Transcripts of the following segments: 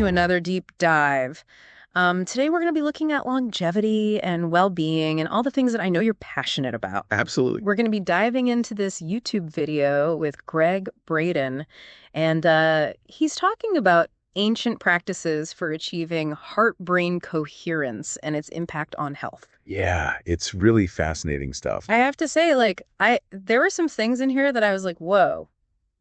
to another deep dive. Today we're going to be looking at longevity and well-being and all the things that I know you're passionate about. Absolutely. We're going to be diving into this YouTube video with Gregg Braden, and he's talking about ancient practices for achieving heart-brain coherence and its impact on health. Yeah, it's really fascinating stuff. I have to say, there were some things in here that I was like, whoa,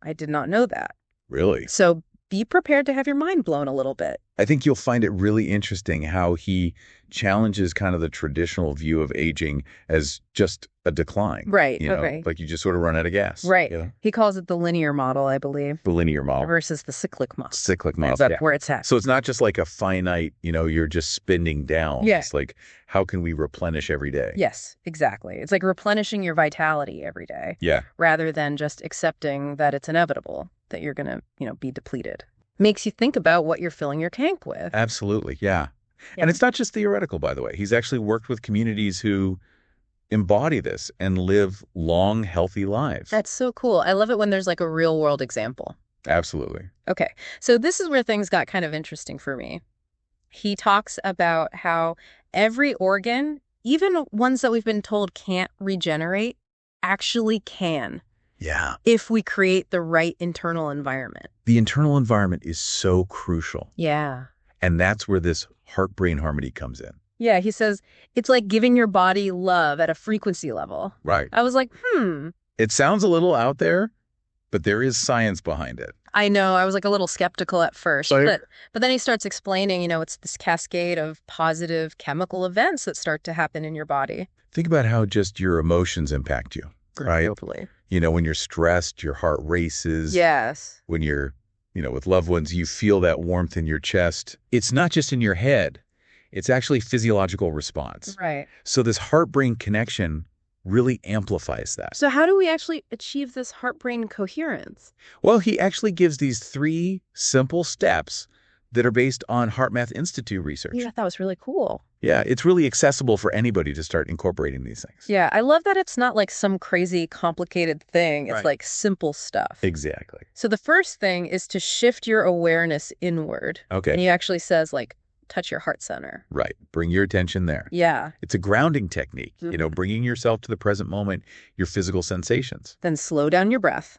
I did not know that. Really. So be prepared to have your mind blown a little bit. I think you'll find it really interesting how he challenges kind of the traditional view of aging as just a decline. Right. You know, Okay. like you just sort of run out of gas. Right. You know? He calls it the linear model, I believe, The linear model. versus the cyclic model. Cyclic model. That's Yeah. where it's at. So it's not just like a finite, you're just spinning down. Yeah. It's like, how can we replenish every day? Yes, exactly. It's like replenishing your vitality every day. Yeah. Rather than just accepting that it's inevitable that you're going to, be depleted. Makes you think about what you're filling your tank with. Absolutely. Yeah. Yeah. And it's not just theoretical, by the way. He's actually worked with communities who embody this and live long, healthy lives. That's so cool. I love it when there's like a real world example. Absolutely. Okay, so this is where things got kind of interesting for me. He talks about how every organ, even ones that we've been told can't regenerate, actually can. Yeah. If we create the right internal environment. The internal environment is so crucial. Yeah. And that's where this heart-brain harmony comes in. Yeah, he says it's like giving your body love at a frequency level. Right. I was like, It sounds a little out there, but there is science behind it. I know. I was like a little skeptical at first, So but then he starts explaining, it's this cascade of positive chemical events that start to happen in your body. Think about how just your emotions impact you, right? Totally. When you're stressed, your heart races. Yes. When you're, with loved ones, you feel that warmth in your chest. It's not just in your head. It's actually physiological response. Right. So this heart-brain connection really amplifies that. So how do we actually achieve this heart-brain coherence? Well, he actually gives these 3 simple steps that are based on HeartMath Institute research. Yeah, that was really cool. Yeah, it's really accessible for anybody to start incorporating these things. Yeah, I love that it's not like some crazy complicated thing. It's Right. like simple stuff. Exactly. So the first thing is to shift your awareness inward. Okay. And he actually says, touch your heart center. Right. Bring your attention there. Yeah. It's a grounding technique, Mhm. bringing yourself to the present moment, your physical sensations. Then slow down your breath.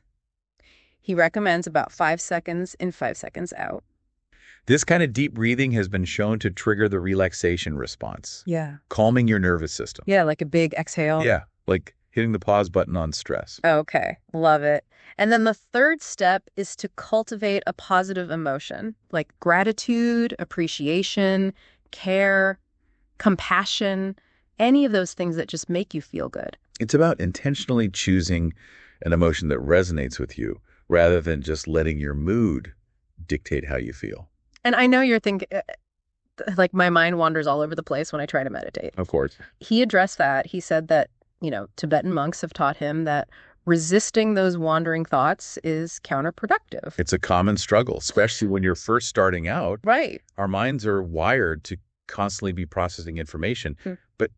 He recommends about 5 seconds in, 5 seconds out. This kind of deep breathing has been shown to trigger the relaxation response, Yeah. calming your nervous system. Yeah, like a big exhale. Yeah, like hitting the pause button on stress. Okay, love it. And then the third step is to cultivate a positive emotion, like gratitude, appreciation, care, compassion, any of those things that just make you feel good. It's about intentionally choosing an emotion that resonates with you rather than just letting your mood dictate how you feel. And I know you're thinking, my mind wanders all over the place when I try to meditate. Of course. He addressed that. He said that, Tibetan monks have taught him that resisting those wandering thoughts is counterproductive. It's a common struggle, especially when you're first starting out. Right. Our minds are wired to constantly be processing information. But,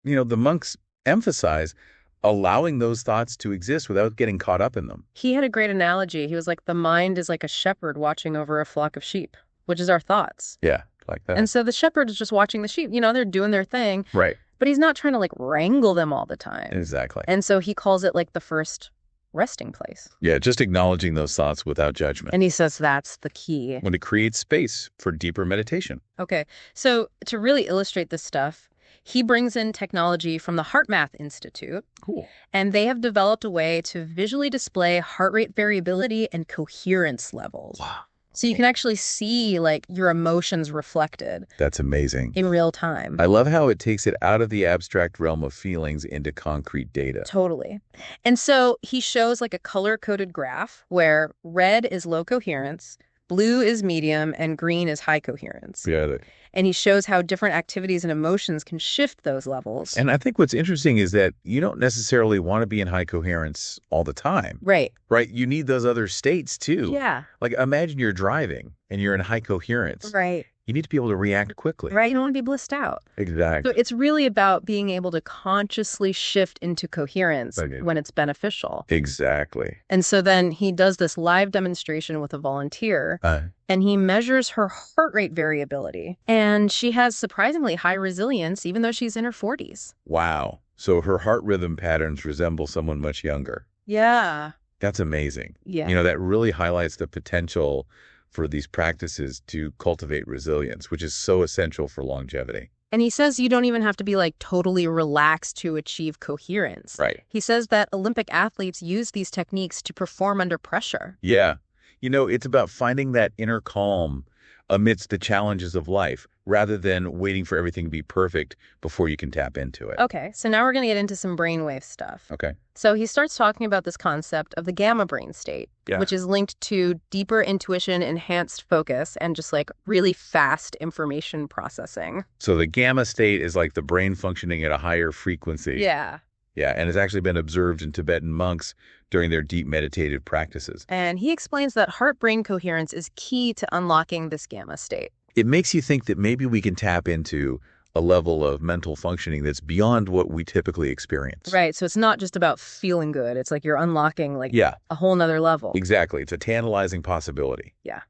the monks emphasize allowing those thoughts to exist without getting caught up in them. He had a great analogy. He was like, the mind is like a shepherd watching over a flock of sheep, which is our thoughts. Yeah, like that. And so the shepherd is just watching the sheep. They're doing their thing. Right. But he's not trying to wrangle them all the time. Exactly. And so he calls it the first resting place. Yeah, just acknowledging those thoughts without judgment. And he says that's the key. When it creates space for deeper meditation. Okay. So to really illustrate this stuff, he brings in technology from the HeartMath Institute. Cool. And they have developed a way to visually display heart rate variability and coherence levels. Wow. So you can actually see your emotions reflected That's amazing. in real time. I love how it takes it out of the abstract realm of feelings into concrete data. Totally. And so he shows a color-coded graph where red is low coherence, blue is medium, and green is high coherence. Yeah. And he shows how different activities and emotions can shift those levels. And I think what's interesting is that you don't necessarily want to be in high coherence all the time. Right. Right? You need those other states too. Yeah. Imagine you're driving and you're in high coherence. Right. You need to be able to react quickly. right? You don't want to be blissed out. So Exactly. it's really about being able to consciously shift into coherence Okay. when it's beneficial. Exactly. And so then he does this live demonstration with a volunteer, Uh, and he measures her heart rate variability. And she has surprisingly high resilience, even though she's in her 40s. wow. So her heart rhythm patterns resemble someone much younger. Yeah. That's amazing. Yeah. That really highlights the potential for these practices to cultivate resilience, which is so essential for longevity. And he says you don't even have to be like totally relaxed to achieve coherence. Right. He says that Olympic athletes use these techniques to perform under pressure. Yeah. It's about finding that inner calm amidst the challenges of life rather than waiting for everything to be perfect before you can tap into it. Okay, so now we're going to get into some brainwave stuff. Okay. So he starts talking about this concept of the gamma brain state, Yeah. which is linked to deeper intuition, enhanced focus, and just like really fast information processing. So the gamma state is like the brain functioning at a higher frequency. Yeah. Yeah, and it's actually been observed in Tibetan monks during their deep meditative practices. And he explains that heart-brain coherence is key to unlocking this gamma state. It makes you think that maybe we can tap into a level of mental functioning that's beyond what we typically experience. Right, so it's not just about feeling good. It's like you're unlocking like Yeah, a whole nother level. exactly. It's a tantalizing possibility. Yeah.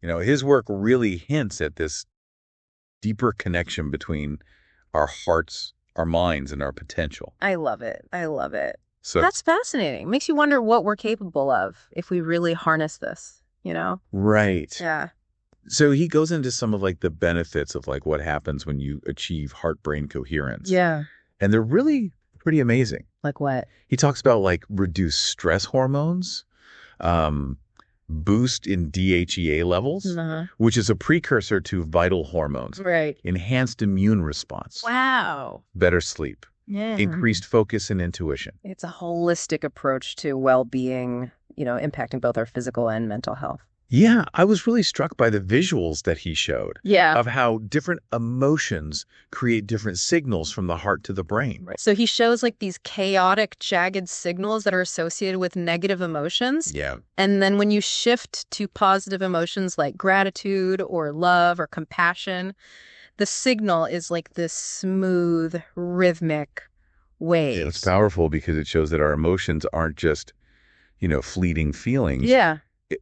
His work really hints at this deeper connection between our hearts, our minds, and our potential. I love it. I love it. So That's fascinating. Makes you wonder what we're capable of if we really harness this, you know? right. Yeah. So he goes into some of like the benefits of like what happens when you achieve heart-brain coherence. Yeah. And they're really pretty amazing. Like what? He talks about like reduced stress hormones, boost in DHEA levels, Uh-huh. which is a precursor to vital hormones, Right. enhanced immune response, Wow. better sleep, Yeah. increased focus and intuition. It's a holistic approach to well-being, impacting both our physical and mental health. Yeah, I was really struck by the visuals that he showed Yeah. of how different emotions create different signals from the heart to the brain. Right. So he shows like these chaotic, jagged signals that are associated with negative emotions. Yeah. And then when you shift to positive emotions like gratitude or love or compassion, the signal is like this smooth, rhythmic waves. It's powerful because it shows that our emotions aren't just, fleeting feelings. Yeah.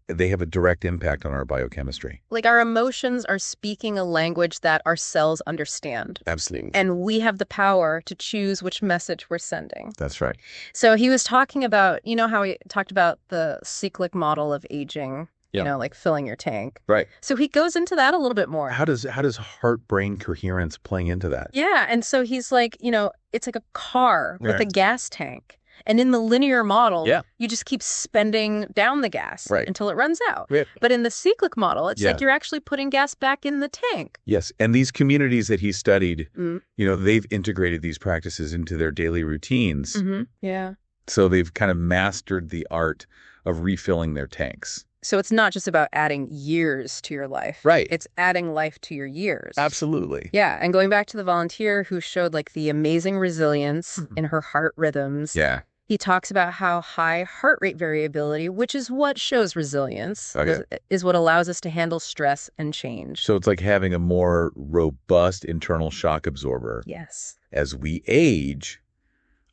They have a direct impact on our biochemistry. Like our emotions are speaking a language that our cells understand. Absolutely. And we have the power to choose which message we're sending. That's right. So he was talking about, how he talked about the cyclic model of aging, Yeah. like filling your tank. Right. So he goes into that a little bit more. How does heart-brain coherence play into that? Yeah. And so he's like, it's like a car with a Right. gas tank. And in the linear model, Yeah. you just keep spending down the gas Right. until it runs out. Right. But in the cyclic model, it's Yeah. like you're actually putting gas back in the tank. Yes, and these communities that he studied, Mm. they've integrated these practices into their daily routines. Mm-hmm. Yeah. So they've kind of mastered the art of refilling their tanks. So it's not just about adding years to your life. Right. It's adding life to your years. Absolutely. Yeah. And going back to the volunteer who showed like the amazing resilience in her heart rhythms. Yeah. He talks about how high heart rate variability, which is what shows resilience, Okay. is what allows us to handle stress and change. So it's like having a more robust internal shock absorber. Yes. As we age,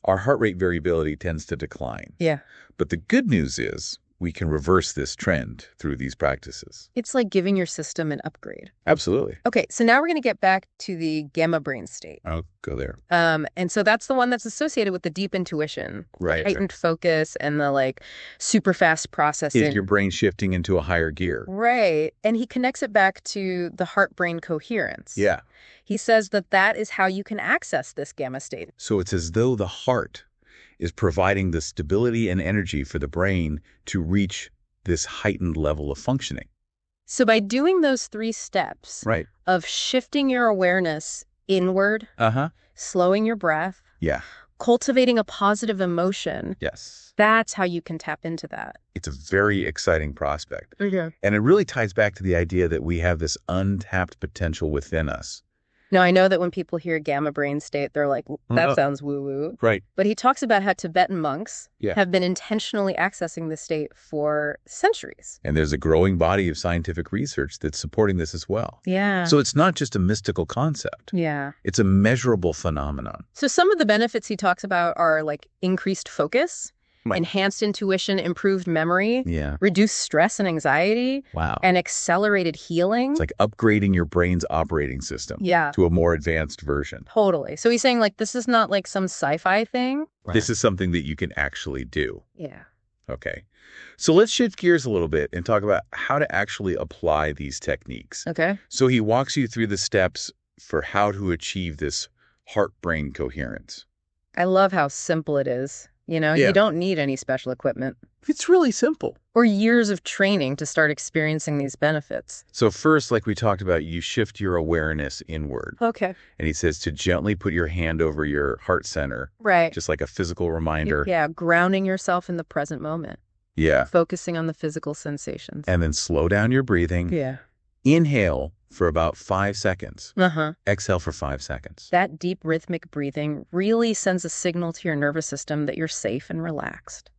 our heart rate variability tends to decline. Yeah. But the good news is we can reverse this trend through these practices. It's like giving your system an upgrade. Absolutely. Okay, so now we're going to get back to the gamma brain state. I'll go there. And so that's the one that's associated with the deep intuition, Right. heightened focus, and the like super fast processing. Is your brain shifting into a higher gear? Right. And he connects it back to the heart-brain coherence. Yeah. He says that is how you can access this gamma state. So it's as though the heart is providing the stability and energy for the brain to reach this heightened level of functioning. So by doing those 3 steps Right. of shifting your awareness inward, Uh-huh. slowing your breath, Yeah. cultivating a positive emotion, Yes. that's how you can tap into that. It's a very exciting prospect. Okay. And it really ties back to the idea that we have this untapped potential within us Now, I know that when people hear gamma brain state, they're like, that sounds woo-woo. Right. But he talks about how Tibetan monks Yeah. have been intentionally accessing this state for centuries. And there's a growing body of scientific research that's supporting this as well. Yeah. So it's not just a mystical concept. Yeah. It's a measurable phenomenon. So some of the benefits he talks about are like increased focus, Right. enhanced intuition, improved memory, Yeah. reduced stress and anxiety, Wow. and accelerated healing. It's like upgrading your brain's operating system Yeah. to a more advanced version. Totally. So he's saying like this is not like some sci-fi thing. This is something that you can actually do. Yeah. Okay. So let's shift gears a little bit and talk about how to actually apply these techniques. Okay. So he walks you through the steps for how to achieve this heart-brain coherence. I love how simple it is. You know, Yeah. you don't need any special equipment It's really simple. or years of training to start experiencing these benefits. So first, like we talked about, you shift your awareness inward. Okay. And he says to gently put your hand over your heart center, Right. just like a physical reminder. Yeah, grounding yourself in the present moment, Yeah. focusing on the physical sensations. And then slow down your breathing. Yeah. Inhale for about 5 seconds. Uh-huh. Exhale for 5 seconds. That deep rhythmic breathing really sends a signal to your nervous system that you're safe and relaxed.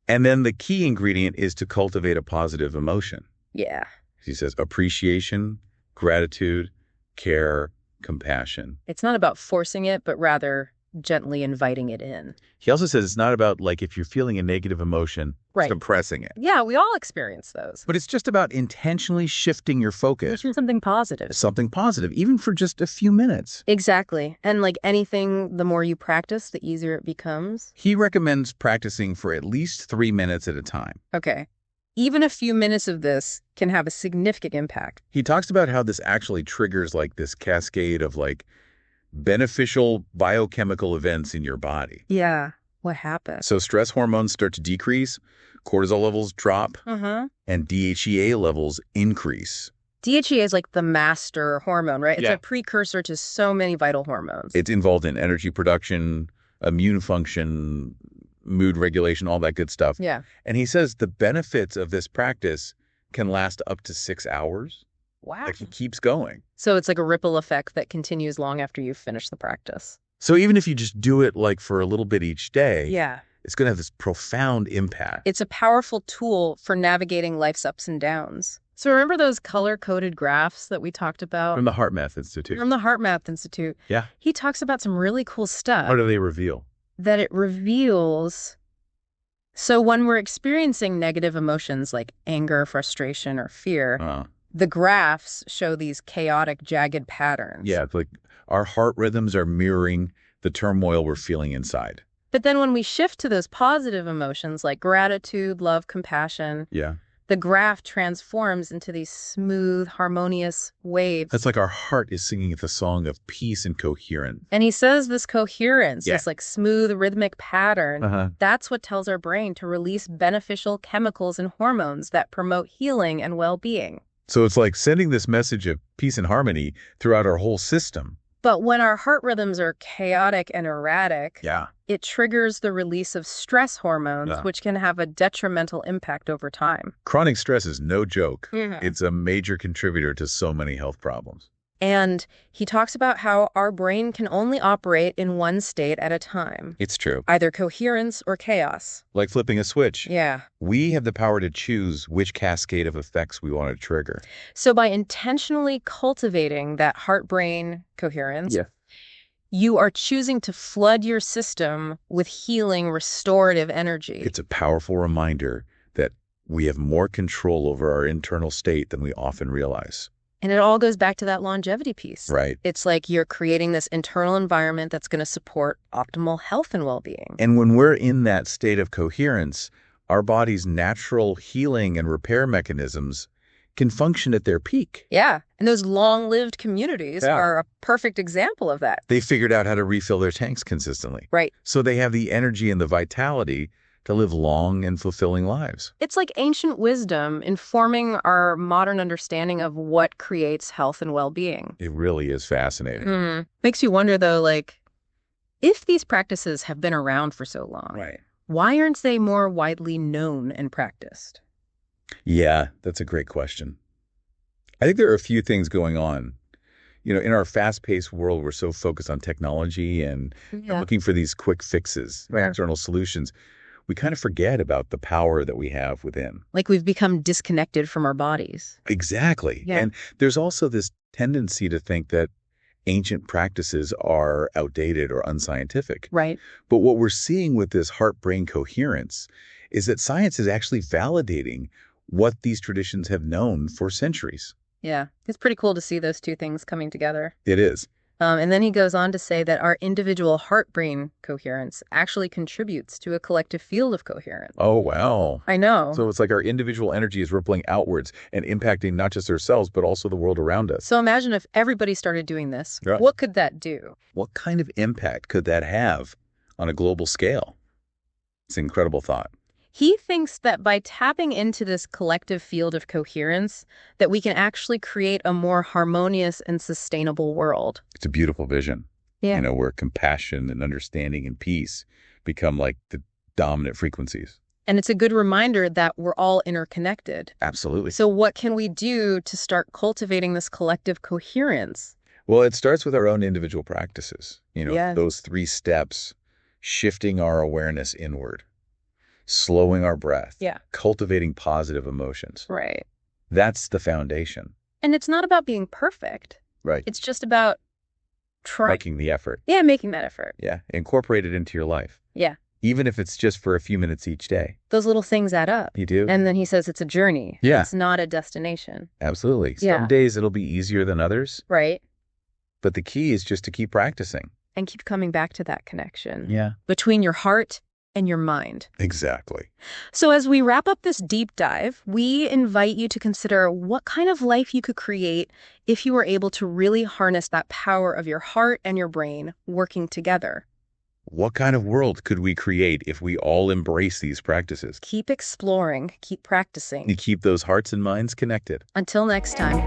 And then the key ingredient is to cultivate a positive emotion. Yeah. He says appreciation, gratitude, care, compassion. It's not about forcing it, but rather gently inviting it in. He also says it's not about like if you're feeling a negative emotion, Right. suppressing it. Yeah, we all experience those. But it's just about intentionally shifting your focus It's something positive. to something positive, even for just a few minutes. Exactly. And like anything, the more you practice, the easier it becomes. He recommends practicing for at least 3 minutes at a time. Okay. Even a few minutes of this can have a significant impact. He talks about how this actually triggers like this cascade of like beneficial biochemical events in your body. Yeah. What happens? So stress hormones start to decrease, cortisol levels drop, Uh-huh. and DHEA levels increase. DHEA is like the master hormone, right? It's Yeah. a precursor to so many vital hormones. It's involved in energy production, immune function, mood regulation, all that good stuff. Yeah. And he says the benefits of this practice can last up to 6 hours. Wow. Like he keeps going. So it's like a ripple effect that continues long after you finish the practice. So even if you just do it like for a little bit each day, Yeah. it's going to have this profound impact. It's a powerful tool for navigating life's ups and downs. So remember those color-coded graphs that we talked about? From the Heart Math Institute. From the Heart Math Institute. Yeah. He talks about some really cool stuff. What do they reveal? That it reveals. So when we're experiencing negative emotions like anger, frustration, or fear, the graphs show these chaotic, jagged patterns. Yeah, it's like our heart rhythms are mirroring the turmoil we're feeling inside. But then when we shift to those positive emotions like gratitude, love, compassion, Yeah. the graph transforms into these smooth, harmonious waves. That's like our heart is singing the song of peace and coherence. And he says this coherence, Yeah. this like smooth, rhythmic pattern, that's what tells our brain to release beneficial chemicals and hormones that promote healing and well-being. So it's like sending this message of peace and harmony throughout our whole system. But when our heart rhythms are chaotic and erratic, Yeah. it triggers the release of stress hormones, Yeah. which can have a detrimental impact over time. Chronic stress is no joke. Mhm. It's a major contributor to so many health problems. And he talks about how our brain can only operate in one state at a time, It's true. either coherence or chaos. Like flipping a switch. Yeah. We have the power to choose which cascade of effects we want to trigger. So by intentionally cultivating that heart-brain coherence, you are choosing to flood your system with healing, restorative energy. It's a powerful reminder that we have more control over our internal state than we often realize. And it all goes back to that longevity piece. Right. It's like you're creating this internal environment that's going to support optimal health and well-being. And when we're in that state of coherence, our body's natural healing and repair mechanisms can function at their peak. Yeah. And those long-lived communities Yeah. are a perfect example of that. They figured out how to refill their tanks consistently. Right. So they have the energy and the vitality to live long and fulfilling lives. It's like ancient wisdom informing our modern understanding of what creates health and well-being. It really is fascinating. Makes you wonder, though, like, if these practices have been around for so long, Right. why aren't they more widely known and practiced? Yeah, that's a great question. I think there are a few things going on. In our fast-paced world, we're so focused on technology and Yeah. looking for these quick fixes, Right. external solutions. We kind of forget about the power that we have within. Like we've become disconnected from our bodies. Exactly. Yeah. And there's also this tendency to think that ancient practices are outdated or unscientific. Right. But what we're seeing with this heart-brain coherence is that science is actually validating what these traditions have known for centuries. Yeah. It's pretty cool to see those two things coming together. It is. And then he goes on to say that our individual heart-brain coherence actually contributes to a collective field of coherence. Oh, wow. I know. So it's like our individual energy is rippling outwards and impacting not just ourselves, but also the world around us. So imagine if everybody started doing this. Right. What could that do? What kind of impact could that have on a global scale? It's an incredible thought. He thinks that by tapping into this collective field of coherence, that we can actually create a more harmonious and sustainable world. It's a beautiful vision. Yeah. Where compassion and understanding and peace become like the dominant frequencies. And it's a good reminder that we're all interconnected. Absolutely. So what can we do to start cultivating this collective coherence? Well, it starts with our own individual practices. Yeah. Those 3 steps, shifting our awareness inward, slowing our breath, Yeah. cultivating positive emotions. Right. That's the foundation. And it's not about being perfect. Right. It's just about trying. Making the effort. Yeah, making that effort. Yeah. Incorporate it into your life. Yeah. Even if it's just for a few minutes each day. Those little things add up. You do? And then he says it's a journey. Yeah. It's not a destination. Absolutely. Yeah. Some days it'll be easier than others, Right. but the key is just to keep practicing. And keep coming back to that connection. Yeah. Between your heart and your mind. Exactly. So as we wrap up this deep dive, we invite you to consider what kind of life you could create if you were able to really harness that power of your heart and your brain working together. What kind of world could we create if we all embrace these practices? Keep exploring, keep practicing. You keep those hearts and minds connected. Until next time.